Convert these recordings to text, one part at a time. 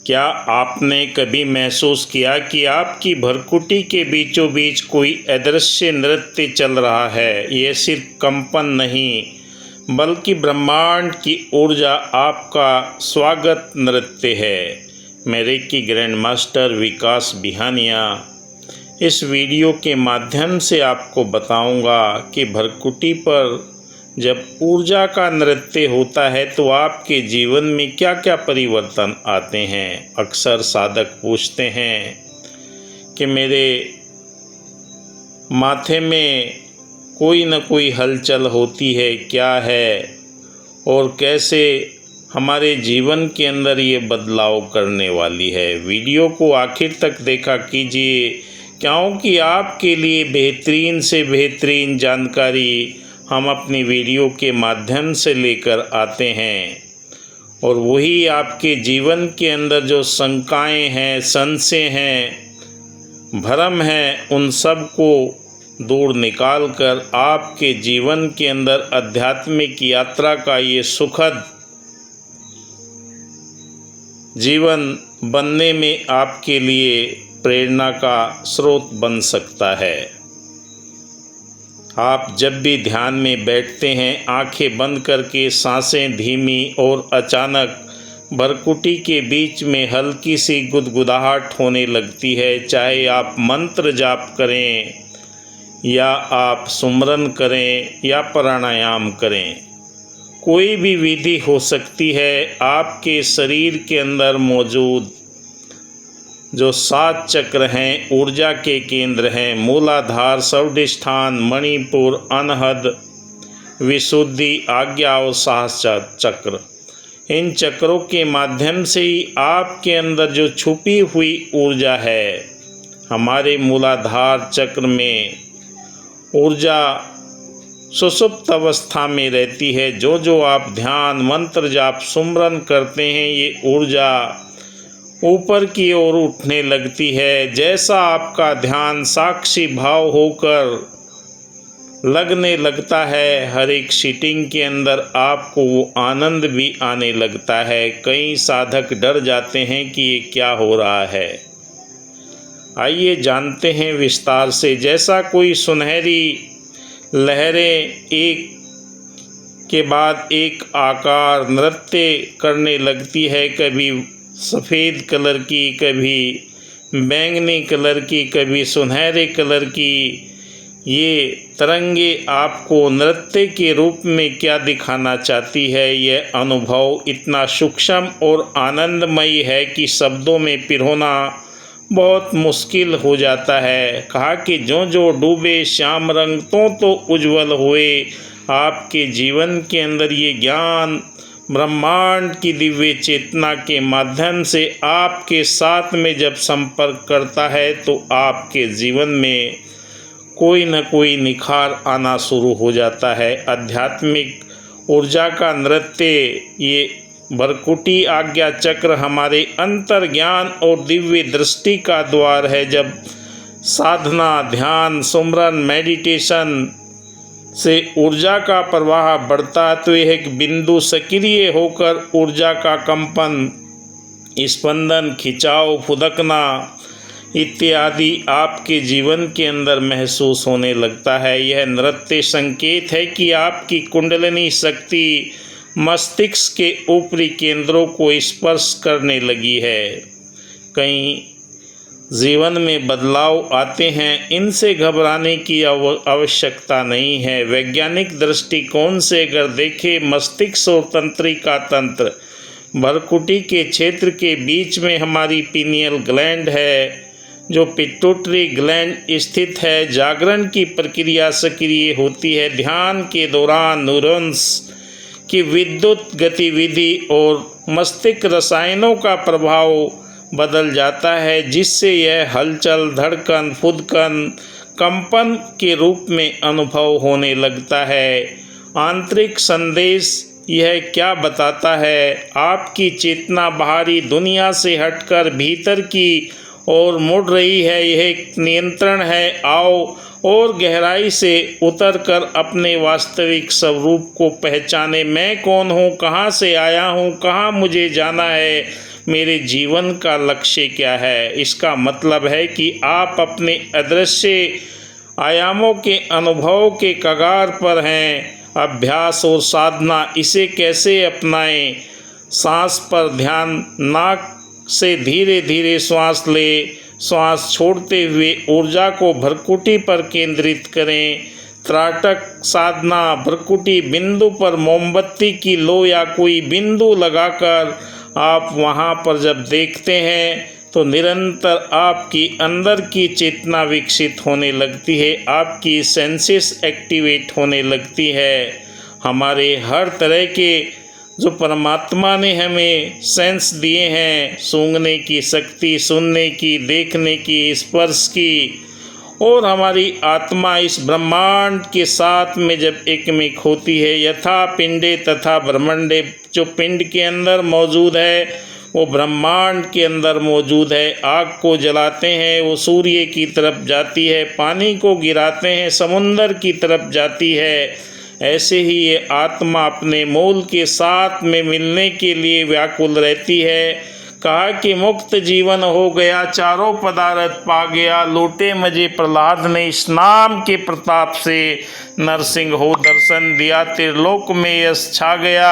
क्या आपने कभी महसूस किया कि आपकी भ्रुकुटी के बीचों बीच कोई अदृश्य नृत्य चल रहा है? ये सिर्फ कंपन नहीं, बल्कि ब्रह्मांड की ऊर्जा आपका स्वागत नृत्य है। मैं रेकी ग्रैंड मास्टर विकास बिहानिया इस वीडियो के माध्यम से आपको बताऊंगा कि भ्रुकुटी पर जब ऊर्जा का नृत्य होता है तो आपके जीवन में क्या क्या परिवर्तन आते हैं। अक्सर साधक पूछते हैं कि मेरे माथे में कोई न कोई हलचल होती है, क्या है और कैसे हमारे जीवन के अंदर ये बदलाव करने वाली है। वीडियो को आखिर तक देखा कीजिए, क्योंकि आपके लिए बेहतरीन से बेहतरीन जानकारी हम अपनी वीडियो के माध्यम से लेकर आते हैं और वही आपके जीवन के अंदर जो शंकाएं हैं, संशय हैं, भ्रम हैं, उन सब को दूर निकाल कर आपके जीवन के अंदर आध्यात्मिक यात्रा का ये सुखद जीवन बनने में आपके लिए प्रेरणा का स्रोत बन सकता है। आप जब भी ध्यान में बैठते हैं, आंखें बंद करके सांसें धीमी और अचानक भ्रुकुटी के बीच में हल्की सी गुदगुदाहट होने लगती है। चाहे आप मंत्र जाप करें या आप सुमरन करें या प्राणायाम करें, कोई भी विधि हो सकती है। आपके शरीर के अंदर मौजूद जो 7 चक्र हैं, ऊर्जा के केंद्र हैं, मूलाधार, स्वादिष्ठान, मणिपुर, अनहद, विशुद्धि, आज्ञा और साहस चक्र, इन चक्रों के माध्यम से ही आपके अंदर जो छुपी हुई ऊर्जा है, हमारे मूलाधार चक्र में ऊर्जा सुषुप्त अवस्था में रहती है। जो आप ध्यान, मंत्र जाप, सुमरन करते हैं, ये ऊर्जा ऊपर की ओर उठने लगती है। जैसा आपका ध्यान साक्षी भाव होकर लगने लगता है, हर एक सीटिंग के अंदर आपको वो आनंद भी आने लगता है। कई साधक डर जाते हैं कि ये क्या हो रहा है। आइए जानते हैं विस्तार से। जैसा कोई सुनहरी लहरें एक के बाद एक आकार नृत्य करने लगती है, कभी सफ़ेद कलर की, कभी बैंगनी कलर की, कभी सुनहरे कलर की, ये तरंगे आपको नृत्य के रूप में क्या दिखाना चाहती है। यह अनुभव इतना सूक्ष्म और आनंदमयी है कि शब्दों में पिरोना बहुत मुश्किल हो जाता है। कहा कि जो डूबे श्याम रंग तो उज्ज्वल हुए। आपके जीवन के अंदर ये ज्ञान ब्रह्मांड की दिव्य चेतना के माध्यम से आपके साथ में जब संपर्क करता है तो आपके जीवन में कोई न कोई निखार आना शुरू हो जाता है। आध्यात्मिक ऊर्जा का नृत्य, ये भ्रुकुटी आज्ञा चक्र हमारे अंतर ज्ञान और दिव्य दृष्टि का द्वार है। जब साधना, ध्यान, सुमरन, मेडिटेशन से ऊर्जा का प्रवाह बढ़ता तो यह एक बिंदु सक्रिय होकर ऊर्जा का कंपन, स्पंदन, खिंचाव, फुदकना इत्यादि आपके जीवन के अंदर महसूस होने लगता है। यह नृत्य संकेत है कि आपकी कुंडलिनी शक्ति मस्तिष्क के ऊपरी केंद्रों को स्पर्श करने लगी है। कई जीवन में बदलाव आते हैं, इनसे घबराने की आवश्यकता नहीं है। वैज्ञानिक दृष्टिकोण से अगर देखें, मस्तिष्क और तंत्रिका तंत्र, भ्रुकुटी के क्षेत्र के बीच में हमारी पीनियल ग्लैंड है, जो पिट्यूटरी ग्लैंड स्थित है। जागरण की प्रक्रिया सक्रिय होती है। ध्यान के दौरान न्यूरॉन्स की विद्युत गतिविधि और मस्तिष्क रसायनों का प्रभाव बदल जाता है, जिससे यह हलचल, धड़कन, फुदकन, कंपन के रूप में अनुभव होने लगता है। आंतरिक संदेश यह क्या बताता है? आपकी चेतना बाहरी दुनिया से हटकर भीतर की और मुड़ रही है, यह नियंत्रण है। आओ और गहराई से उतरकर अपने वास्तविक स्वरूप को पहचाने। मैं कौन हूँ, कहाँ से आया हूँ, कहाँ मुझे जाना है, मेरे जीवन का लक्ष्य क्या है। इसका मतलब है कि आप अपने अदृश्य आयामों के अनुभव के कगार पर हैं। अभ्यास और साधना, इसे कैसे अपनाएं? सांस पर ध्यान, नाक से धीरे धीरे श्वास ले, श्वास छोड़ते हुए ऊर्जा को भ्रकुटी पर केंद्रित करें। त्राटक साधना, भ्रकुटी बिंदु पर मोमबत्ती की लो या कोई बिंदु लगाकर आप वहां पर जब देखते हैं तो निरंतर आपकी अंदर की चेतना विकसित होने लगती है, आपकी सेंसेस एक्टिवेट होने लगती है। हमारे हर तरह के जो परमात्मा ने हमें सेंस दिए हैं, सूंघने की शक्ति, सुनने की, देखने की, स्पर्श की, और हमारी आत्मा इस ब्रह्मांड के साथ में जब एकमिक होती है, यथा पिंडे तथा ब्रह्मांडे, जो पिंड के अंदर मौजूद है वो ब्रह्मांड के अंदर मौजूद है। आग को जलाते हैं, वो सूर्य की तरफ जाती है, पानी को गिराते हैं, समुंदर की तरफ जाती है। ऐसे ही ये आत्मा अपने मूल के साथ में मिलने के लिए व्याकुल रहती है। कहा कि मुक्त जीवन हो गया, चारों पदार्थ पा गया, लूटे मजे प्रहलाद ने इस नाम के प्रताप से, नरसिंह हो दर्शन दिया, त्रिलोक में यश छा गया,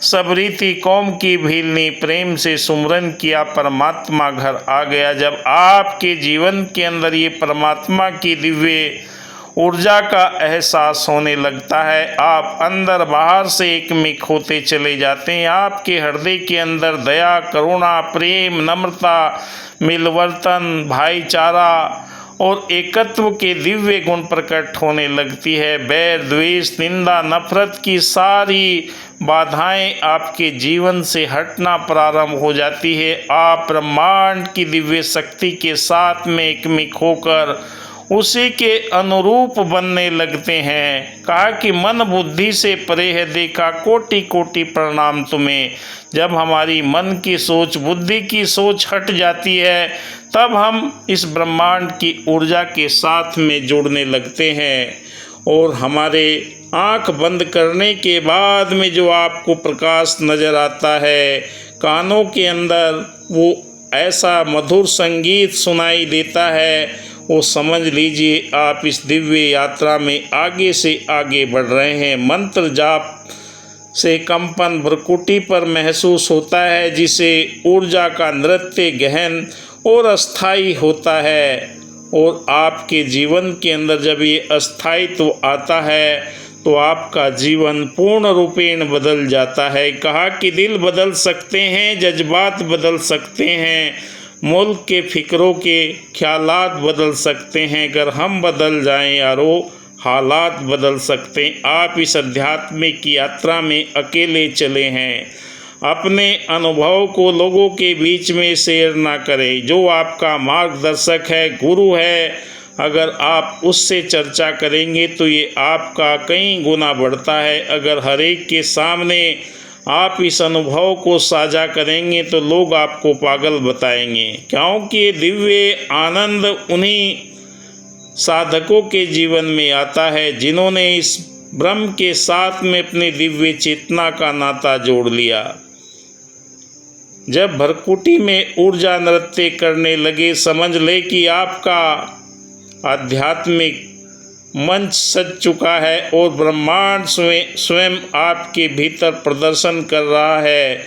सब रीति कौम की भीलनी, प्रेम से सुमरन किया, परमात्मा घर आ गया। जब आपके जीवन के अंदर ये परमात्मा की दिव्य ऊर्जा का एहसास होने लगता है, आप अंदर बाहर से एकमिक होते चले जाते हैं। आपके हृदय के अंदर दया, करुणा, प्रेम, नम्रता, मिलवर्तन, भाईचारा और एकत्व के दिव्य गुण प्रकट होने लगती है। बैर, द्वेष, निंदा, नफरत की सारी बाधाएं आपके जीवन से हटना प्रारंभ हो जाती है। आप ब्रह्मांड की दिव्य शक्ति के साथ में एकमिक होकर उसी के अनुरूप बनने लगते हैं। कहा कि मन बुद्धि से परे है देखा, कोटि कोटि प्रणाम तुम्हें। जब हमारी मन की सोच, बुद्धि की सोच हट जाती है, तब हम इस ब्रह्मांड की ऊर्जा के साथ में जुड़ने लगते हैं। और हमारे आँख बंद करने के बाद में जो आपको प्रकाश नज़र आता है, कानों के अंदर वो ऐसा मधुर संगीत सुनाई देता है, वो समझ लीजिए आप इस दिव्य यात्रा में आगे से आगे बढ़ रहे हैं। मंत्र जाप से कंपन भ्रकुटी पर महसूस होता है, जिसे ऊर्जा का नृत्य गहन और अस्थाई होता है। और आपके जीवन के अंदर जब ये अस्थायित्व आता है तो आपका जीवन पूर्ण रूपेण बदल जाता है। कहा कि दिल बदल सकते हैं, जज्बात बदल सकते हैं, मुल्क के फिक्रों के ख्यालात बदल सकते हैं, अगर हम बदल जाएं यारो हालात बदल सकते हैं। आप इस आध्यात्मिक यात्रा में अकेले चले हैं। अपने अनुभव को लोगों के बीच में शेयर ना करें। जो आपका मार्गदर्शक है, गुरु है, अगर आप उससे चर्चा करेंगे तो ये आपका कई गुना बढ़ता है। अगर हर एक के सामने आप इस अनुभव को साझा करेंगे तो लोग आपको पागल बताएंगे, क्योंकि ये दिव्य आनंद उन्हीं साधकों के जीवन में आता है जिन्होंने इस ब्रह्म के साथ में अपनी दिव्य चेतना का नाता जोड़ लिया। जब भ्रकुटी में ऊर्जा नृत्य करने लगे, समझ ले कि आपका आध्यात्मिक मंच सज चुका है और ब्रह्मांड स्वयं आपके भीतर प्रदर्शन कर रहा है।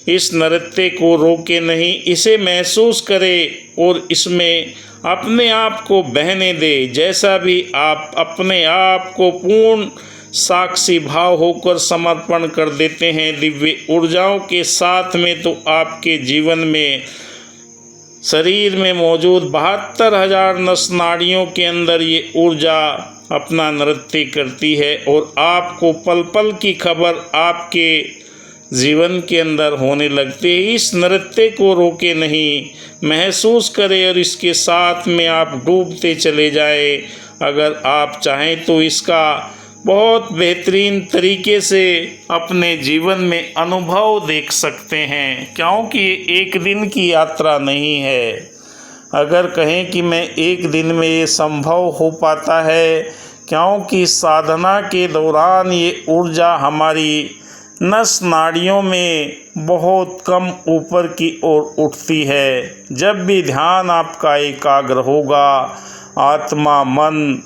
इस नृत्य को रोके नहीं, इसे महसूस करें और इसमें अपने आप को बहने दे। जैसा भी आप अपने आप को पूर्ण साक्षी भाव होकर समर्पण कर देते हैं दिव्य ऊर्जाओं के साथ में, तो आपके जीवन में शरीर में मौजूद 72,000 नस नाड़ियों के अंदर ये ऊर्जा अपना नृत्य करती है और आपको पल पल की खबर आपके जीवन के अंदर होने लगती है। इस नृत्य को रोके नहीं, महसूस करें और इसके साथ में आप डूबते चले जाए। अगर आप चाहें तो इसका बहुत बेहतरीन तरीके से अपने जीवन में अनुभव देख सकते हैं, क्योंकि एक दिन की यात्रा नहीं है। अगर कहें कि मैं एक दिन में ये संभव हो पाता है, क्योंकि साधना के दौरान ये ऊर्जा हमारी नस नाड़ियों में बहुत कम ऊपर की ओर उठती है। जब भी ध्यान आपका एकाग्र होगा, आत्मा, मन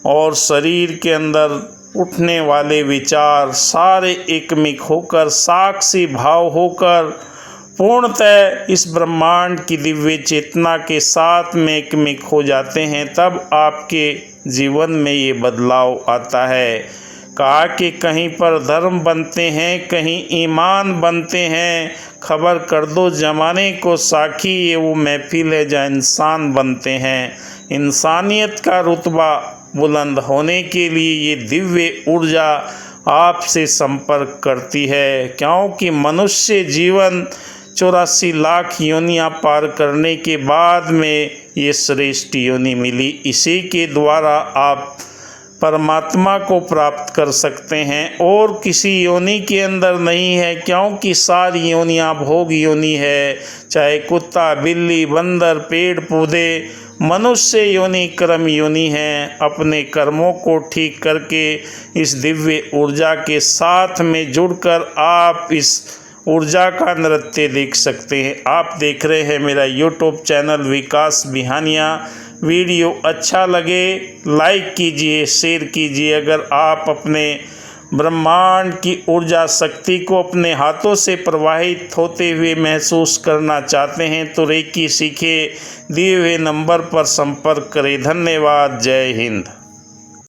और शरीर के अंदर उठने वाले विचार सारे एकमिक होकर, साक्षी भाव होकर पूर्णतः इस ब्रह्मांड की दिव्य चेतना के साथ में एकमिक हो जाते हैं, तब आपके जीवन में ये बदलाव आता है। कहा कि कहीं पर धर्म बनते हैं, कहीं ईमान बनते हैं। खबर कर दो ज़माने को साखी, ये वो महफिल है जहाँ इंसान बनते हैं। इंसानियत का रुतबा बुलंद होने के लिए ये दिव्य ऊर्जा आपसे संपर्क करती है, क्योंकि मनुष्य जीवन 84 लाख योनियाँ पार करने के बाद में ये श्रेष्ठ योनि मिली। इसी के द्वारा आप परमात्मा को प्राप्त कर सकते हैं और किसी योनि के अंदर नहीं है, क्योंकि सारी योनियाँ भोग योनि है। चाहे कुत्ता, बिल्ली, बंदर, पेड़ पौधे, मनुष्य योनि कर्म योनि है। अपने कर्मों को ठीक करके इस दिव्य ऊर्जा के साथ में जुड़कर आप इस ऊर्जा का नृत्य देख सकते हैं। आप देख रहे हैं मेरा यूट्यूब चैनल विकास बिहानिया। वीडियो अच्छा लगे लाइक कीजिए, शेयर कीजिए। अगर आप अपने ब्रह्मांड की ऊर्जा शक्ति को अपने हाथों से प्रवाहित होते हुए महसूस करना चाहते हैं तो रेकी सीखे दिए हुए नंबर पर संपर्क करें। धन्यवाद। जय हिंद।